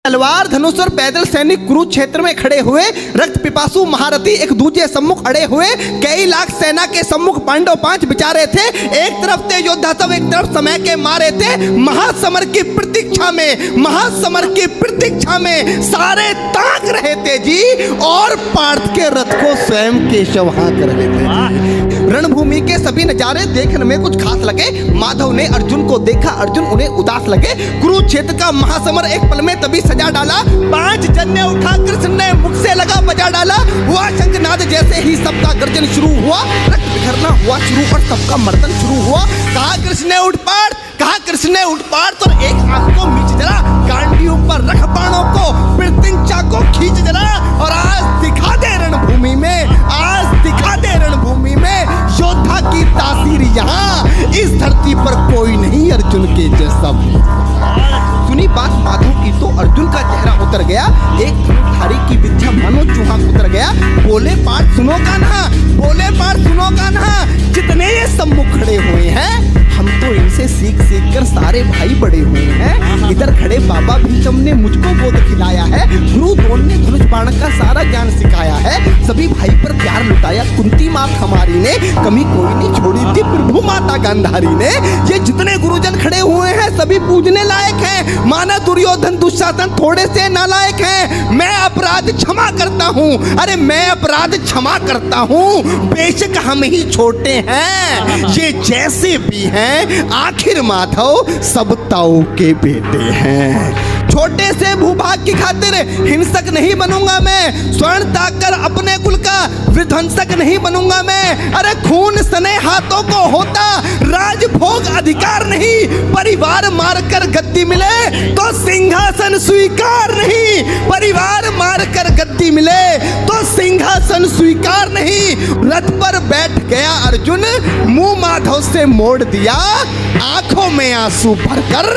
तलवार धनुष और पैदल सैनिक कुरुक्षेत्र में खड़े हुए, रक्त पिपासु महारथी एक दूजे सम्मुख अड़े हुए, कई लाख सेना के सम्मुख पांडव पांच बिचारे थे। एक तरफ थे योद्धा सब, एक तरफ समय के मारे थे। महासमर की प्रतीक्षा में, महासमर की प्रतीक्षा में सारे ताक रहे थे जी, और पार्थ के रथ को स्वयं केशव हाँक रहे थे। रणभूमि के सभी नजारे देखने में कुछ खास लगे। माधव ने अर्जुन को देखा, अर्जुन उन्हें उदास लगे। कुरुक्षेत्र का महासमर एक पल में तभी सजा डाला। पांच जन्य उठा कृष्ण ने मुख से लगा बजा डाला। हुआ शंखनाद जैसे ही सबका गर्जन शुरू हुआ, रक्त बिखरना हुआ शुरू और सबका मर्दन शुरू हुआ। कहा कृष्ण ने उठ पार्थ, कहा कृष्ण ने उठ पार्थ, और एक आंख को मीच जरा, गांडीव पर रख बाणों को, प्रत्यंचा को खींच जरा, और आज दिखा दे रणभूमि में, आज दिखा दे रणभूमि में योद्धा की तासीर। यहाँ इस धरती पर कोई नहीं अर्जुन के जैसा। सुनी बात माधव की तो अर्जुन का चेहरा उतर गया। एक धनुर्धारी की विद्या मानो चूहा उतर गया। बोले पार्थ सुनो कान्हा, बोले पार्थ सुनो कान्हा, जितने ये सम्मुख खड़े हुए हैं, हम तो इनसे सीख सीख कर सारे भाई बड़े हुए हैं। इधर खड़े बाबा भीष्म ने मुझको गोद खिलाया है, गुरु द्रोण ने धनुष बाण का सारा ज्ञान सिखाया है, सभी भाई पर प्यार लुटाया कुंती मात हमारी ने, कमी कोई नहीं छोड़ी थी प्रभु माता गांधारी ने। ये जितने गुरुजन खड़े हुए हैं सभी पूजने लायक हैं। माना दुर्योधन दुशासन थोड़े से नालायक हैं। मैं अपराध क्षमा करता हूँ, अरे मैं अपराध क्षमा करता हूँ, बेशक हम ही छोटे हैं, ये जैसे भी हैं आखिर माधव सब ताऊ के बेटे हैं। छोटे से भूभाग की खातिर हिंसक नहीं बनूंगा मैं, स्वर्ण ताक कर अपने कुल का विध्वंसक नहीं बनूंगा मैं। अरे खून सने हाथों को होता राजभोग अधिकार नहीं, परिवार मारकर गद्दी मिले तो सिंहासन स्वीकार नहीं, परिवार मारकर गद्दी मिले तो सिंहासन स्वीकार नहीं। रथ पर बैठ गया अर्जुन, मुंह माधव से मोड़ दिया, आंखों में आंसू भरकर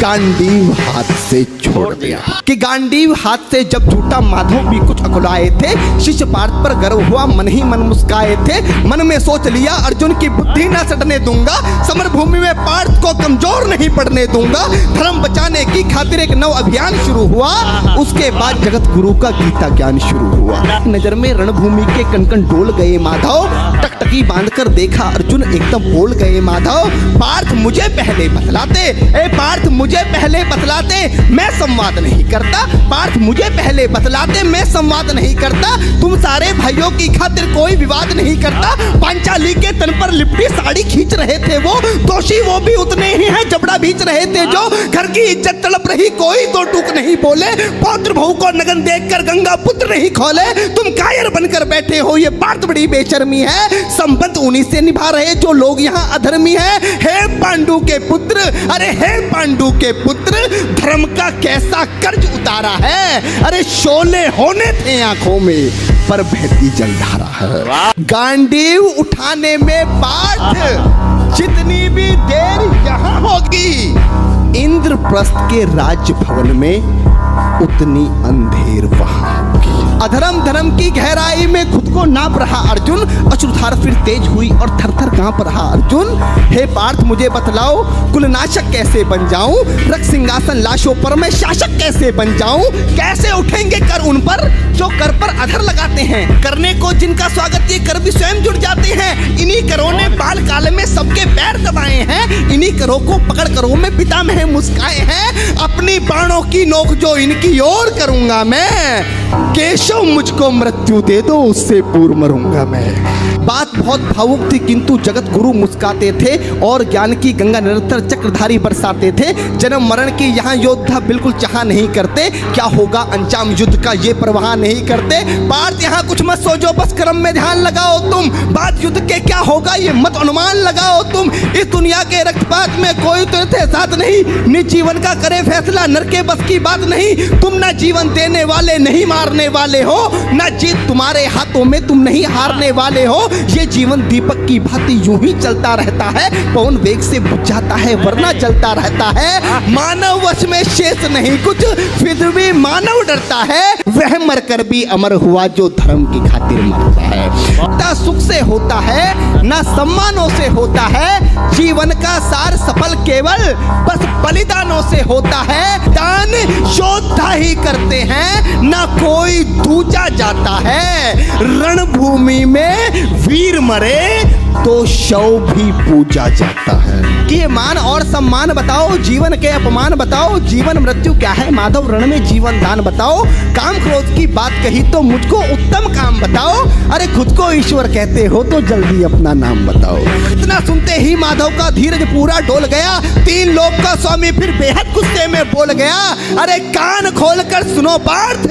गांडीव हाथ से छोड़ दिया। कि गांडीव हाथ से जब छूटा माधव भी कुछ अकुलाए थे, शिष्य पार्थ पर गर्व हुआ, मन ही मन मुस्काए थे। मन में सोच लिया अर्जुन की बुद्धि न सटने दूंगा, समर भूमि में पार्थ को कमजोर नहीं पड़ने दूंगा। धर्म बचाने की खातिर एक नव अभियान शुरू हुआ। उसके बाद जगत गुरु का गीता ज्ञान शुरू हुआ। नजर में रणभूमि के कण-कण डोल गए माधव, टकटकी बांधकर देखा अर्जुन, एकदम बोल गए माधव, पार्थ मुझे पहले बतलाते, ए पार्थ मुझे पहले बतलाते, मैं संवाद नहीं करता, पार्थ मुझे पहले बतलाते, मैं संवाद नहीं करता। तुम सारे भाइयों की खातिर कोई विवाद नहीं करता। पांचाली के तन पर लिपटी साड़ी खींच रहे थे वो, दोषी वो भी उतने ही हैं जबड़ा भींच रहे थे जो। घर की इज्जत तड़प रही, कोई दो टूक नहीं बोले, पौत्र बहू को नगन देखकर गंगा पुत्र नहीं खोले। तुम कायर बनकर बैठे हो, ये बात बड़ी बेशर्मी है। संबंध उन्हीं से निभा रहे जो लोग यहाँ अधर्मी हैं। हे पांडु के पुत्र, अरे हे पांडु के पुत्र, धर्म का कैसा कर्ज उतारा है। अरे शोले होने थे आंखों में पर बहती जलधारा है। गांडीव उठाने में पार्थ जितनी भी देर यहाँ होगी, इंद्रप्रस्थ के राज्य भवन में उतनी अंधेर वहां होगी। अधर्म धर्म की गहराई में खुद को नाप रहा अर्जुन, अश्रुधार फिर तेज हुई और थर थर कांप रहा अर्जुन। हे पार्थ मुझे बतलाओ, कुलनाशक कैसे बन जाऊं, रक्त सिंहासन लाशों पर मैं शासक कैसे बन जाऊं। कैसे उठेंगे कर उन पर जो कर पर अधर लगाते हैं, करने को जिनका स्वागत ये कर भी स्वयं जुड़ जाते हैं। इन्हीं करों ने बाल काल में सबके पैर दबाए हैं, इन्हीं करों को पकड़ करों में पितामह मुस्काए हैं। अपनी बाणों की नोक जो इनकी ओर करूंगा मैं, केशव मुझको मृत्यु दे दो, उससे पूर्व मरूंगा मैं। बात बहुत भावुक थी किंतु जगत गुरु मुस्काते थे और ज्ञान की गंगा निरंतर चक्रधारी बरसाते थे। जन्म मरण की यहाँ योद्धा बिल्कुल चाह नहीं करते, क्या होगा अंजाम युद्ध का ये परवाह नहीं करते। पार्थ यहाँ कुछ मत सोचो, बस कर्म में ध्यान लगाओ तुम, बात युद्ध के क्या होगा ये मत अनुमान लगाओ तुम। इस दुनिया के रक्तपात में कोई तो साथ नहीं, निज जीवन का करे फैसला, नर के बस की बात नहीं। तुम ना जीवन देने वाले नहीं मारने वाले हो, ना जीत तुम्हारे हाथों में, तुम नहीं हारने वाले हो। ये जीवन दीपक की भांति यूं ही चलता रहता है, पवन वेग से बुझ जाता है वरना चलता रहता है। मानव वश में शेष नहीं कुछ, फिर भी मानव डरता है। वह मरकर भी अमर हुआ जो धर्म की खातिर मरता है। ना सुख से होता है ना सम्मानों से होता है, जीवन का सार सफल केवल बस बलिदानों से होता है। दान योद्धा ही करते हैं ना कोई दूजा जाता है, रणभूमि में वीर मरे तो शव भी पूजा जाता है। कि ये मान और सम्मान बताओ, जीवन के अपमान बताओ, जीवन मृत्यु क्या है माधव रण में जीवन दान बताओ। काम क्रोध की बात कही तो मुझको उत्तम काम बताओ, अरे खुद को ईश्वर कहते हो तो जल्दी अपना नाम बताओ। इतना सुनते ही माधव का धीरज पूरा डोल गया, तीन लोक का स्वामी फिर बेहद गुस्से में बोल गया, अरे कान खोलकर सुनो पार्थ,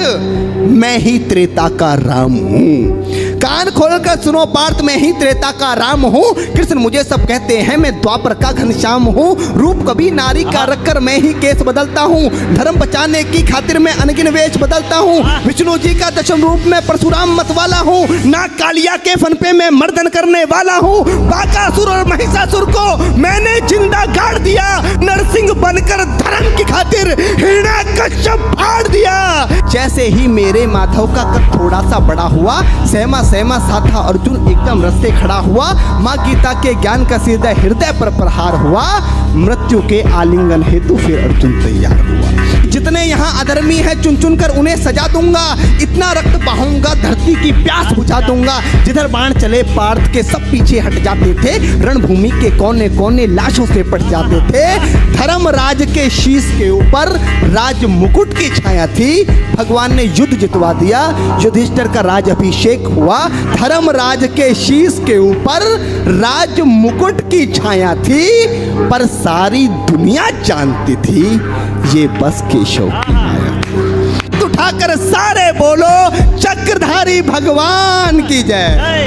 मैं ही त्रेता का राम हूँ। कान खोलकर सुनो पार्थ, मैं ही त्रेता का राम हूँ। कृष्ण मुझे सब कहते हैं, मैं द्वापर का घनश्याम हूँ। रूप कभी नारी का रखकर मैं ही केस बदलता हूँ, धर्म बचाने की खातिर मैं अनगिन वेश बदलता हूँ। विष्णु जी का दशम रूप में परशुराम मतवाला हूँ, नाग कालिया के फन पे मैं मर्दन करने वाला हूँ। बाकासुर और महिषासुर को मैंने जिंदा गाड़ दिया, नरसिंह बनकर धर्म की खातिर हिरण्याकश्यप फाड़ दिया। जैसे ही मेरे माधव का कद थोड़ा सा बड़ा हुआ, सहमा सहमा सा था अर्जुन एकदम रस्ते खड़ा हुआ। माँ गीता के ज्ञान का सीधा हृदय पर प्रहार हुआ, मृत्यु के आलिंगन हेतु फिर अर्जुन तैयार हुआ। जितने यहाँ अधर्मी हैं चुन चुन कर उन्हें सजा दूंगा, इतना रक्त बहाऊंगा धरती की प्यास बुझा दूंगा। जिधर बाण चले पार्थ के सब पीछे हट जाते थे, रणभूमि के कोने कोने लाशों से पट जाते थे। धर्मराज के शीश के ऊपर राज मुकुट की छाया थी, भगवान ने युद्ध जितवा दिया, युधिष्ठिर का राज अभिषेक हुआ। धर्मराज के शीश के ऊपर राज मुकुट की छाया थी, पर सारी दुनिया जानती थी ये बस केशव की माया। उठाकर सारे बोलो चक्रधारी भगवान की जय।